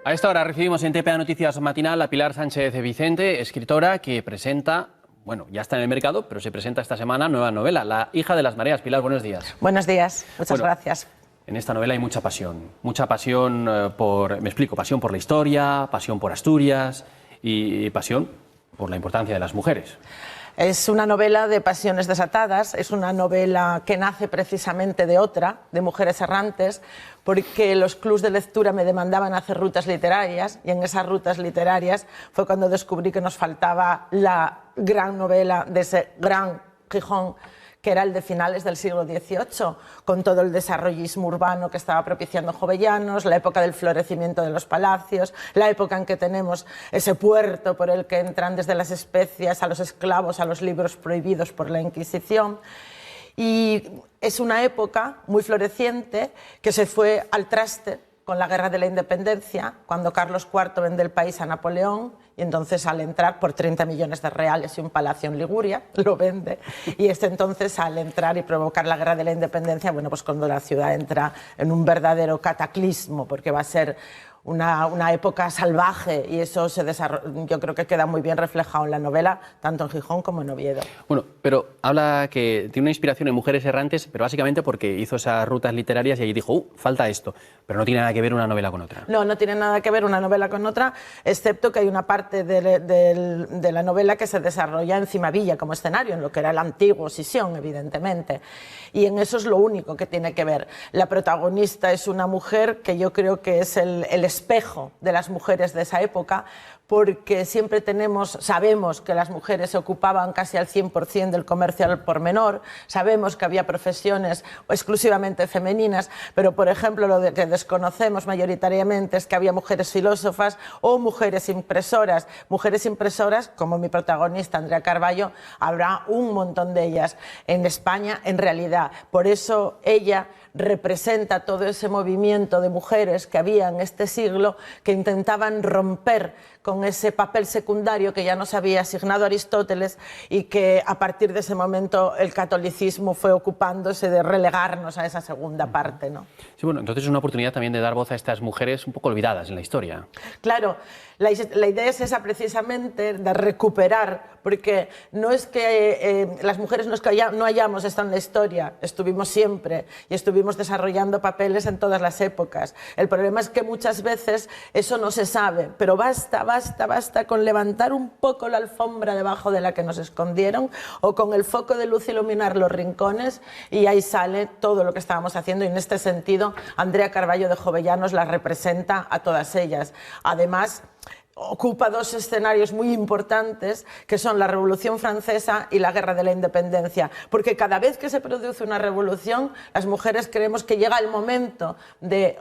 A esta hora recibimos en TPA Noticias Matinal a Pilar Sánchez Vicente, escritora que presenta, bueno, ya está en el mercado, pero se presenta esta semana nueva novela, La hija de las mareas. Pilar, buenos días. Buenos días, muchas gracias. En esta novela hay mucha pasión por, me explico, pasión por la historia, pasión por Asturias y pasión por la importancia de las mujeres. Es una novela de pasiones desatadas, es una novela que nace precisamente de otra, de Mujeres Errantes, porque los clubs de lectura me demandaban hacer rutas literarias y en esas rutas literarias fue cuando descubrí que nos faltaba la gran novela de ese gran Gijón, que era el de finales del siglo XVIII, con todo el desarrollismo urbano que estaba propiciando Jovellanos, la época del florecimiento de los palacios, la época en que tenemos ese puerto por el que entran desde las especias a los esclavos, a los libros prohibidos por la Inquisición. Y es una época muy floreciente que se fue al traste con la Guerra de la Independencia, cuando Carlos IV vende el país a Napoleón, y entonces al entrar por 30 millones de reales y un palacio en Liguria, lo vende, y entonces al entrar y provocar la Guerra de la Independencia, bueno, pues cuando la ciudad entra en un verdadero cataclismo, porque va a ser una época salvaje, y eso yo creo que queda muy bien reflejado en la novela, tanto en Gijón como en Oviedo. Bueno, pero habla que tiene una inspiración en Mujeres Errantes, pero básicamente porque hizo esas rutas literarias y ahí dijo, falta esto, pero no tiene nada que ver una novela con otra. No, no tiene nada que ver una novela con otra, excepto que hay una parte de la novela que se desarrolla en Cimavilla como escenario, en lo que era el antiguo Sisión, evidentemente, y en eso es lo único que tiene que ver. La protagonista es una mujer que yo creo que es el espejo de las mujeres de esa época, porque siempre sabemos que las mujeres se ocupaban casi al 100% del comercio al por menor, sabemos que había profesiones exclusivamente femeninas, pero por ejemplo lo que desconocemos mayoritariamente es que había mujeres filósofas o mujeres impresoras. Mujeres impresoras, como mi protagonista Andrea Carballo, habrá un montón de ellas en España en realidad. Por eso ella representa todo ese movimiento de mujeres que había en este siglo que intentaban romper con ese papel secundario que ya nos había asignado Aristóteles y que a partir de ese momento el catolicismo fue ocupándose de relegarnos a esa segunda parte, ¿no? Sí, bueno, entonces es una oportunidad también de dar voz a estas mujeres un poco olvidadas en la historia. Claro, la idea es esa precisamente, de recuperar, porque no es que las mujeres no hayamos estado en la historia, estuvimos siempre y estuvimos desarrollando papeles en todas las épocas. El problema es que muchas veces eso no se sabe, pero basta con levantar un poco la alfombra debajo de la que nos escondieron o con el foco de luz iluminar los rincones y ahí sale todo lo que estábamos haciendo, y en este sentido Andrea Carballo de Jovellanos las representa a todas ellas. Además, ocupa dos escenarios muy importantes, que son la Revolución Francesa y la Guerra de la Independencia, porque cada vez que se produce una revolución, las mujeres creemos que llega el momento de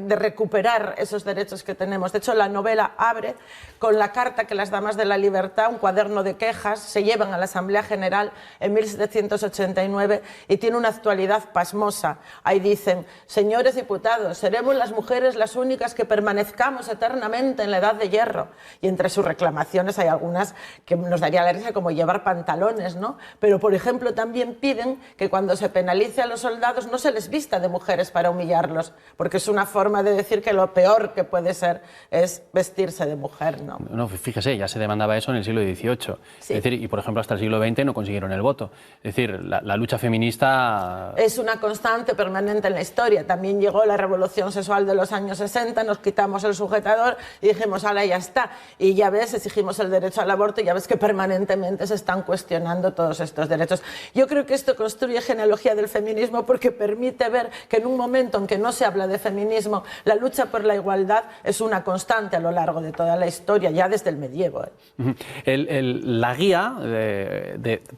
recuperar esos derechos que tenemos. De hecho, la novela abre con la carta que las Damas de la Libertad, un cuaderno de quejas, se llevan a la Asamblea General en 1789 y tiene una actualidad pasmosa. Ahí dicen: señores diputados, seremos las mujeres las únicas que permanezcamos eternamente en la edad de hierro. Y entre sus reclamaciones hay algunas que nos daría la risa, como llevar pantalones, ¿no? Pero, por ejemplo, también piden que cuando se penalice a los soldados no se les vista de mujeres para humillarlos, porque es una forma de decir que lo peor que puede ser es vestirse de mujer, ¿no? No, fíjese, ya se demandaba eso en el siglo XVIII. Sí. Es decir, y por ejemplo hasta el siglo XX no consiguieron el voto. Es decir, la lucha feminista es una constante permanente en la historia. También llegó la revolución sexual de los años 60, nos quitamos el sujetador y dijimos, ala, ya está. Y ya ves, exigimos el derecho al aborto y ya ves que permanentemente se están cuestionando todos estos derechos. Yo creo que esto construye genealogía del feminismo porque permite ver que en un momento en que no se habla de feminismo, la lucha por la igualdad es una constante a lo largo de toda la historia, ya desde el medievo. La guía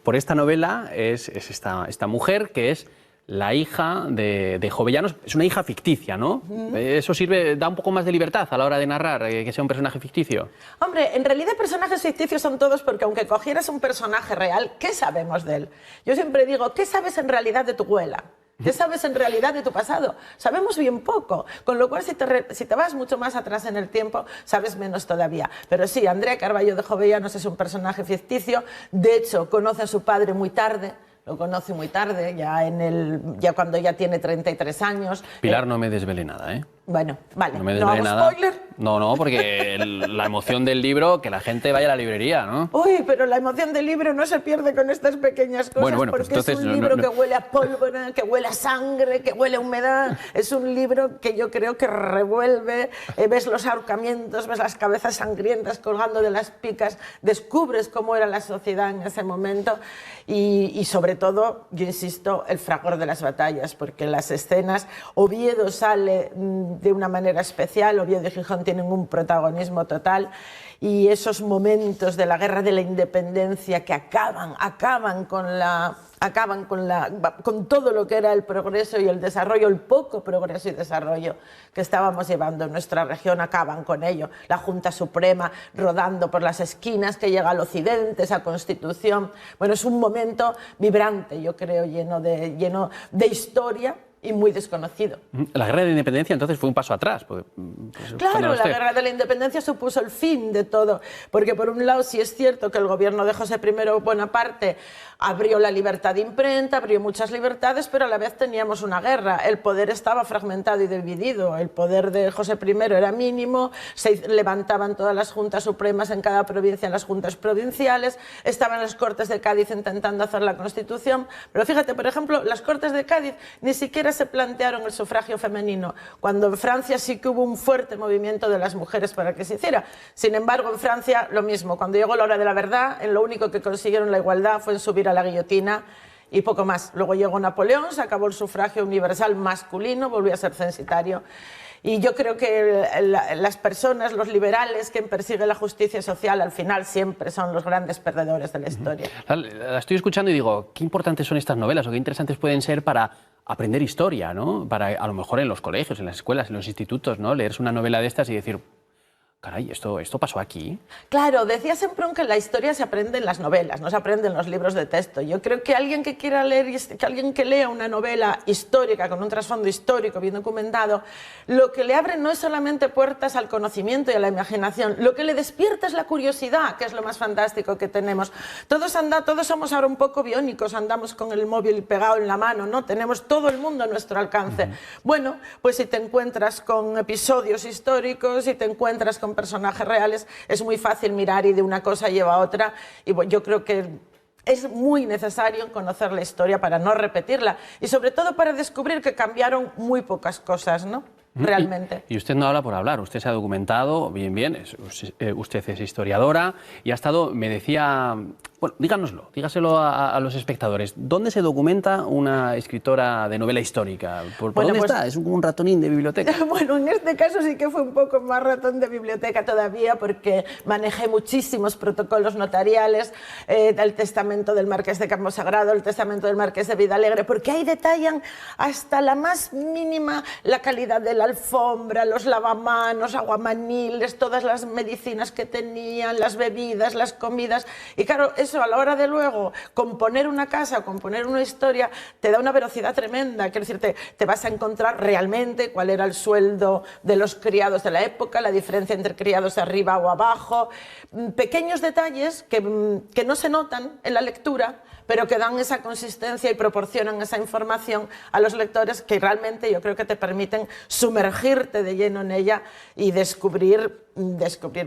por esta novela es esta mujer que es la hija de Jovellanos. Es una hija ficticia, ¿no? Eso da un poco más de libertad a la hora de narrar, que sea un personaje ficticio. Hombre, en realidad personajes ficticios son todos, porque aunque cogieras un personaje real, ¿qué sabemos de él? Yo siempre digo, ¿qué sabes en realidad de tu abuela? ¿Qué sabes en realidad de tu pasado? Sabemos bien poco, con lo cual si te vas mucho más atrás en el tiempo, sabes menos todavía. Pero sí, Andrea Carballo de Jovellanos es un personaje ficticio. De hecho, conoce a su padre muy tarde. Lo conoce muy tarde, ya cuando ya tiene 33 años. Pilar, no me desvele nada, ¿eh? Bueno, vale, No me no desvele hago nada. spoiler. No, no, porque la emoción del libro, que la gente vaya a la librería, ¿no? Uy, pero la emoción del libro no se pierde con estas pequeñas cosas, Bueno, pues porque entonces, es un libro que huele a pólvora, que huele a sangre, que huele a humedad. Es un libro que yo creo que revuelve, ves los ahorcamientos, ves las cabezas sangrientas colgando de las picas, descubres cómo era la sociedad en ese momento y sobre todo, yo insisto, el fragor de las batallas, porque las escenas, Oviedo sale de una manera especial, Oviedo y Gijón tienen un protagonismo total, y esos momentos de la guerra de la independencia que acaban con todo lo que era el progreso y el desarrollo, el poco progreso y desarrollo que estábamos llevando en nuestra región, acaban con ello. La Junta Suprema rodando por las esquinas, que llega al occidente, esa Constitución. Bueno, es un momento vibrante, yo creo, lleno de historia y muy desconocido. La guerra de la independencia entonces fue un paso atrás. Claro, la guerra de la independencia supuso el fin de todo, porque por un lado sí es cierto que el gobierno de José I Bonaparte abrió la libertad de imprenta, abrió muchas libertades, pero a la vez teníamos una guerra. El poder estaba fragmentado y dividido. El poder de José I era mínimo, se levantaban todas las juntas supremas en cada provincia, en las juntas provinciales, estaban las Cortes de Cádiz intentando hacer la Constitución, pero fíjate, por ejemplo, las Cortes de Cádiz ni siquiera se plantearon el sufragio femenino, cuando en Francia sí que hubo un fuerte movimiento de las mujeres para que se hiciera. Sin embargo, en Francia lo mismo, cuando llegó la hora de la verdad, en lo único que consiguieron la igualdad fue en subir a la guillotina y poco más. Luego llegó Napoleón, se acabó el sufragio universal masculino, volvió a ser censitario. Y yo creo que las personas, los liberales, quien persigue la justicia social, al final siempre son los grandes perdedores de la historia. La estoy escuchando y digo, qué importantes son estas novelas o qué interesantes pueden ser para aprender historia, ¿no? Para, a lo mejor en los colegios, en las escuelas, en los institutos, ¿no? Leerse una novela de estas y decir, caray, ¿esto pasó aquí? Claro, decía Semprún que la historia se aprende en las novelas, no se aprende en los libros de texto. Yo creo que alguien que quiera leer, que alguien que lea una novela histórica, con un trasfondo histórico bien documentado, lo que le abre no es solamente puertas al conocimiento y a la imaginación, lo que le despierta es la curiosidad, que es lo más fantástico que tenemos. Todos somos ahora un poco biónicos, andamos con el móvil pegado en la mano, ¿no? Tenemos todo el mundo a nuestro alcance. Bueno, pues si te encuentras con episodios históricos, si te encuentras con personajes reales, es muy fácil mirar y de una cosa lleva a otra, y yo creo que es muy necesario conocer la historia para no repetirla y sobre todo para descubrir que cambiaron muy pocas cosas, ¿no? Realmente. Y usted no habla por hablar, usted se ha documentado bien, usted es historiadora y ha estado, me decía, bueno, dígaselo a los espectadores, ¿dónde se documenta una escritora de novela histórica? ¿Por dónde está? ¿Es un ratonín de biblioteca? Bueno, en este caso sí que fue un poco más ratón de biblioteca todavía, porque manejé muchísimos protocolos notariales, el testamento del Marqués de Camposagrado, el testamento del Marqués de Vidalegre, porque ahí detallan hasta la más mínima la calidad de la alfombra, los lavamanos, aguamaniles, todas las medicinas que tenían, las bebidas, las comidas. Y claro, eso a la hora de luego componer una casa, componer una historia, te da una velocidad tremenda. Quiero decirte, te vas a encontrar realmente cuál era el sueldo de los criados de la época, la diferencia entre criados arriba o abajo, pequeños detalles que no se notan en la lectura, pero que dan esa consistencia y proporcionan esa información a los lectores que realmente yo creo que te permiten sumergirte de lleno en ella y descubrir,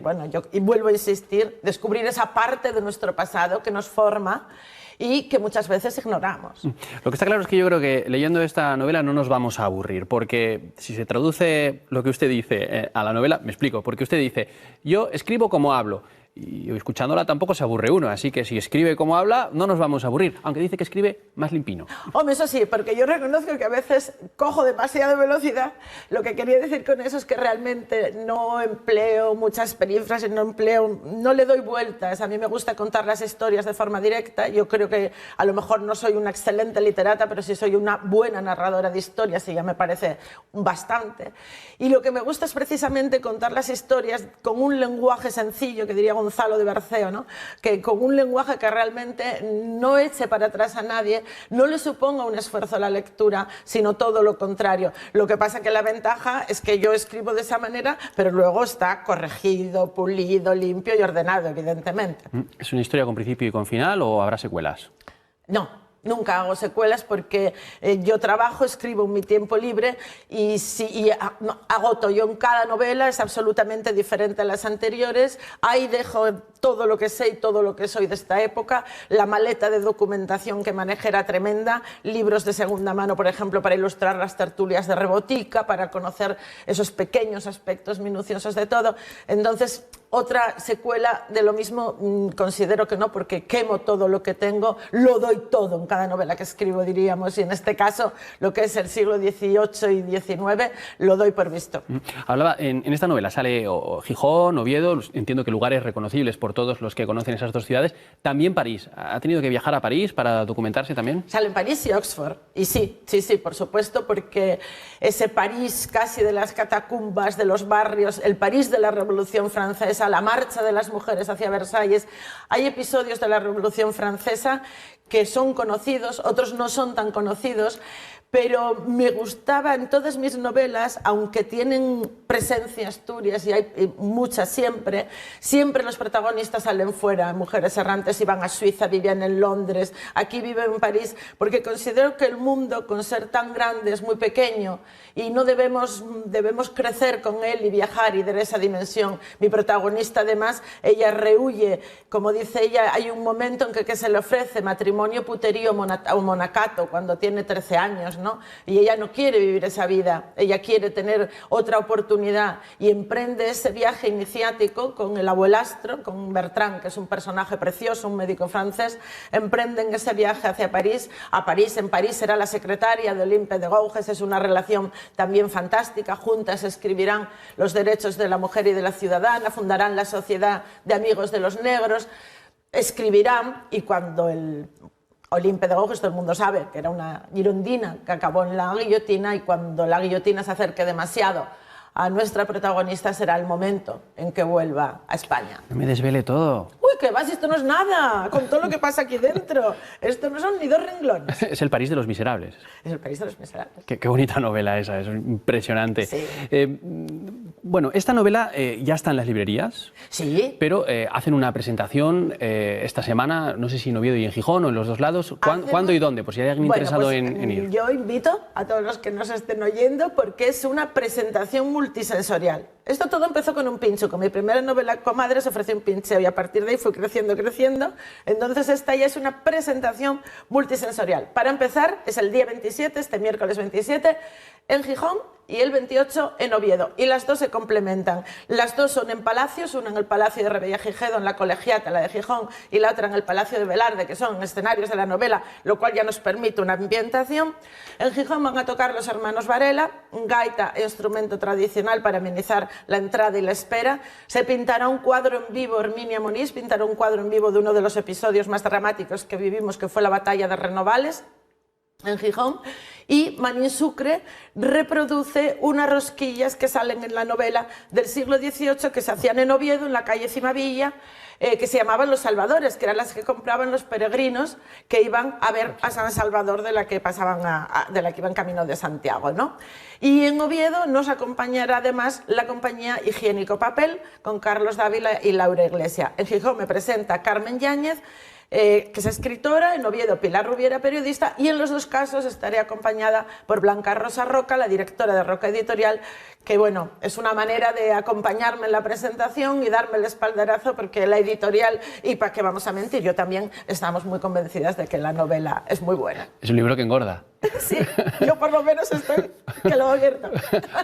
bueno, y vuelvo a insistir, descubrir esa parte de nuestro pasado que nos forma y que muchas veces ignoramos. Lo que está claro es que yo creo que leyendo esta novela no nos vamos a aburrir, porque si se traduce lo que usted dice a la novela, me explico, porque usted dice, yo escribo como hablo, y escuchándola tampoco se aburre uno, así que si escribe como habla no nos vamos a aburrir, aunque dice que escribe más limpino. Hombre, eso sí, porque yo reconozco que a veces cojo demasiada velocidad. Lo que quería decir con eso es que realmente no empleo muchas perífrasis, no le doy vueltas. A mí me gusta contar las historias de forma directa. Yo creo que a lo mejor no soy una excelente literata, pero sí soy una buena narradora de historias y ya me parece bastante. Y lo que me gusta es precisamente contar las historias con un lenguaje sencillo, que diría Gonzalo de Berceo, ¿no? Que con un lenguaje que realmente no eche para atrás a nadie, no le suponga un esfuerzo a la lectura, sino todo lo contrario. Lo que pasa que la ventaja es que yo escribo de esa manera, pero luego está corregido, pulido, limpio y ordenado, evidentemente. ¿Es una historia con principio y con final o habrá secuelas? No. Nunca hago secuelas porque yo trabajo, escribo en mi tiempo libre y agoto. Yo en cada novela es absolutamente diferente a las anteriores. Ahí dejo todo lo que sé y todo lo que soy de esta época. La maleta de documentación que manejé era tremenda. Libros de segunda mano, por ejemplo, para ilustrar las tertulias de Rebotica, para conocer esos pequeños aspectos minuciosos de todo. Entonces, otra secuela de lo mismo considero que no, porque quemo todo lo que tengo, lo doy todo en cada novela que escribo, diríamos, y en este caso lo que es el siglo XVIII y XIX lo doy por visto. Hablaba, en esta novela sale Gijón, Oviedo, entiendo que lugares reconocibles por todos los que conocen esas dos ciudades, también París. ¿Ha tenido que viajar a París para documentarse también? Sale en París y Oxford, y sí, por supuesto, porque ese París casi de las catacumbas, de los barrios, el París de la Revolución Francesa, la marcha de las mujeres hacia Versalles. Hay episodios de la Revolución Francesa que son conocidos, otros no son tan conocidos, pero me gustaba en todas mis novelas, aunque tienen presencia Asturias y hay muchas siempre los protagonistas salen fuera. Mujeres errantes iban a Suiza, vivían en Londres, aquí viven en París, porque considero que el mundo, con ser tan grande, es muy pequeño y no debemos crecer con él y viajar y dar esa dimensión. Mi protagonista, además, ella rehuye, como dice ella, hay un momento en que se le ofrece matrimonio, puterío o monacato cuando tiene 13 años, ¿no? Y ella no quiere vivir esa vida, ella quiere tener otra oportunidad y emprende ese viaje iniciático con el abuelastro, con Bertrand, que es un personaje precioso, un médico francés. Emprenden ese viaje hacia París. En París será la secretaria de Olympe de Gouges, es una relación también fantástica. Juntas escribirán los derechos de la mujer y de la ciudadana, fundarán la Sociedad de Amigos de los Negros, escribirán, y cuando el Olympe de Gouges, todo el mundo sabe que era una girondina que acabó en la guillotina, y cuando la guillotina se acerque demasiado a nuestra protagonista será el momento en que vuelva a España. No me desvele todo. Uy, que vas, esto no es nada, con todo lo que pasa aquí dentro. Esto no son ni dos renglones. Es el París de los miserables. Es el París de los miserables. Qué bonita novela esa, es impresionante. Sí. Bueno, esta novela ya está en las librerías. Sí. Pero hacen una presentación esta semana, no sé si en Oviedo y en Gijón o en los dos lados. ¿Cuándo y dónde? Pues si hay alguien interesado en ir. Yo invito a todos los que nos estén oyendo porque es una presentación multisensorial. Esto todo empezó con un pincho. Con mi primera novela, Comadre, se ofreció un pincheo y a partir de ahí fue creciendo. Entonces esta ya es una presentación multisensorial. Para empezar, es el día 27, este miércoles 27, en Gijón, y el 28 en Oviedo, y las dos se complementan. Las dos son en palacios, una en el Palacio de Revillagigedo, en la Colegiata, la de Gijón, y la otra en el Palacio de Velarde, que son escenarios de la novela, lo cual ya nos permite una ambientación. En Gijón van a tocar los hermanos Varela, gaita e instrumento tradicional para amenizar la entrada y la espera. Se pintará un cuadro en vivo, Herminia Monís pintará un cuadro en vivo de uno de los episodios más dramáticos que vivimos, que fue la batalla de Renovales, en Gijón, y Manín Sucre reproduce unas rosquillas que salen en la novela del siglo XVIII que se hacían en Oviedo, en la calle Cimavilla, que se llamaban Los Salvadores, que eran las que compraban los peregrinos que iban a ver a San Salvador, de la que iban camino de Santiago, ¿no? Y en Oviedo nos acompañará además la compañía Higiénico Papel con Carlos Dávila y Laura Iglesia. En Gijón me presenta Carmen Yáñez, que es escritora, en Oviedo Pilar Rubiera, periodista, y en los dos casos estaré acompañada por Blanca Rosa Roca, la directora de Roca Editorial, que bueno, es una manera de acompañarme en la presentación y darme el espaldarazo, porque la editorial, y para qué vamos a mentir, yo también estamos muy convencidas de que la novela es muy buena. Es un libro que engorda. Sí, yo por lo menos estoy que lo he abierto.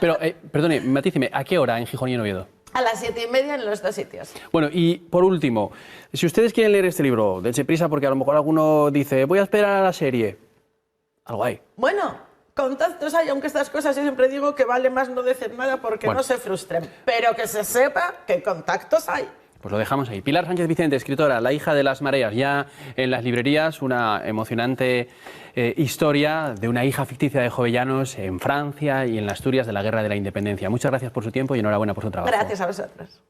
Pero, perdone, matíceme, ¿a qué hora en Gijón y en Oviedo? A las 7:30 en los dos sitios. Bueno, y por último, si ustedes quieren leer este libro, dense prisa, porque a lo mejor alguno dice, voy a esperar a la serie. Algo hay. Bueno, contactos hay, aunque estas cosas yo siempre digo que vale más no decir nada porque no se frustren, pero que se sepa que contactos hay. Pues lo dejamos ahí. Pilar Sánchez Vicente, escritora, La hija de las mareas, ya en las librerías, una emocionante historia de una hija ficticia de Jovellanos en Francia y en las Asturias de la Guerra de la Independencia. Muchas gracias por su tiempo y enhorabuena por su trabajo. Gracias a vosotros.